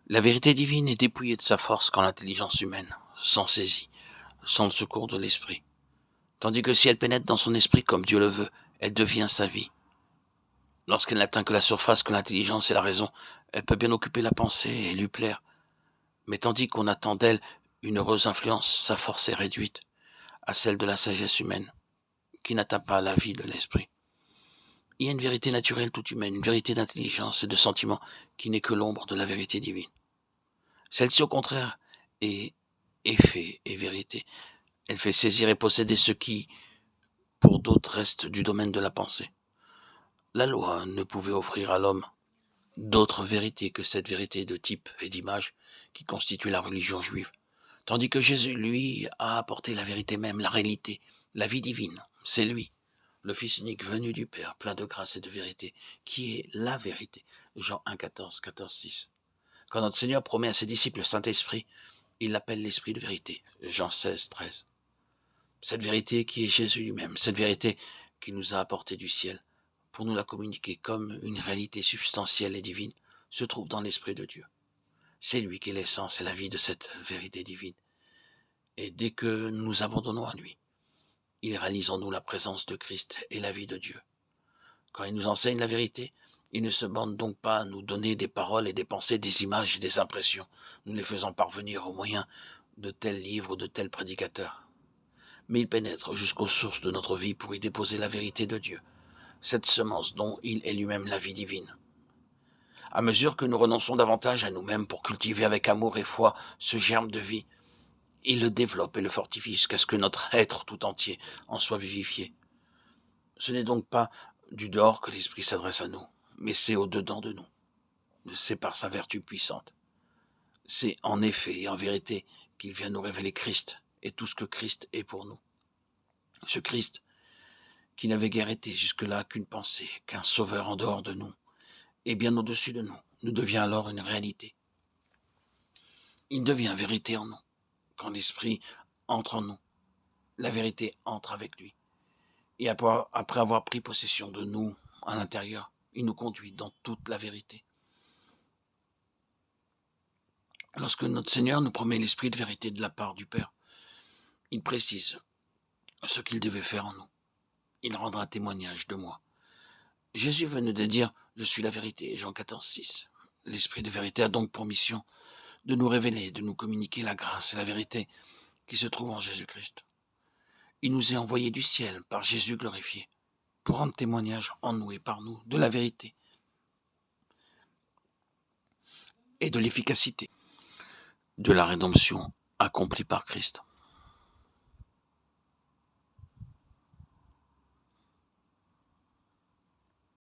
La vérité divine est dépouillée de sa force quand l'intelligence humaine s'en saisit, sans le secours de l'esprit. Tandis que si elle pénètre dans son esprit comme Dieu le veut, elle devient sa vie. Lorsqu'elle n'atteint que la surface, que l'intelligence et la raison, elle peut bien occuper la pensée et lui plaire. Mais tandis qu'on attend d'elle une heureuse influence, sa force est réduite à celle de la sagesse humaine, qui n'atteint pas la vie de l'esprit. Il y a une vérité naturelle toute humaine, une vérité d'intelligence et de sentiment qui n'est que l'ombre de la vérité divine. Celle-ci, au contraire, est effet et vérité. Elle fait saisir et posséder ce qui, pour d'autres, reste du domaine de la pensée. La loi ne pouvait offrir à l'homme d'autre vérité que cette vérité de type et d'image qui constitue la religion juive. Tandis que Jésus, lui, a apporté la vérité même, la réalité, la vie divine. C'est lui, le Fils unique venu du Père, plein de grâce et de vérité, qui est la vérité. Jean 1, 14, 14, 6. Quand notre Seigneur promet à ses disciples le Saint-Esprit, il l'appelle l'Esprit de vérité. Jean 16, 13. Cette vérité qui est Jésus lui-même, cette vérité qui nous a apporté du ciel, pour nous la communiquer comme une réalité substantielle et divine, se trouve dans l'Esprit de Dieu. C'est lui qui est l'essence et la vie de cette vérité divine. Et dès que nous nous abandonnons à lui, il réalise en nous la présence de Christ et la vie de Dieu. Quand il nous enseigne la vérité, il ne se borne donc pas à nous donner des paroles et des pensées, des images et des impressions, nous les faisant parvenir au moyen de tels livres ou de tels prédicateurs. Mais il pénètre jusqu'aux sources de notre vie pour y déposer la vérité de Dieu, cette semence dont il est lui-même la vie divine. À mesure que nous renonçons davantage à nous-mêmes pour cultiver avec amour et foi ce germe de vie, il le développe et le fortifie jusqu'à ce que notre être tout entier en soit vivifié. Ce n'est donc pas du dehors que l'Esprit s'adresse à nous, mais c'est au-dedans de nous. C'est par sa vertu puissante. C'est en effet et en vérité qu'il vient nous révéler Christ et tout ce que Christ est pour nous. Ce Christ qui n'avait guère été jusque-là qu'une pensée, qu'un sauveur en dehors de nous, et bien au-dessus de nous devient alors une réalité. Il devient vérité en nous. Quand l'Esprit entre en nous, la vérité entre avec lui. Et après avoir pris possession de nous à l'intérieur, il nous conduit dans toute la vérité. Lorsque notre Seigneur nous promet l'Esprit de vérité de la part du Père, il précise ce qu'il devait faire en nous. Il rendra témoignage de moi. Jésus venait de dire « Je suis la vérité » Jean 14, 6. L'Esprit de vérité a donc pour mission de nous révéler, de nous communiquer la grâce et la vérité qui se trouvent en Jésus-Christ. Il nous est envoyé du ciel par Jésus glorifié pour rendre témoignage en nous et par nous de la vérité et de l'efficacité de la rédemption accomplie par Christ.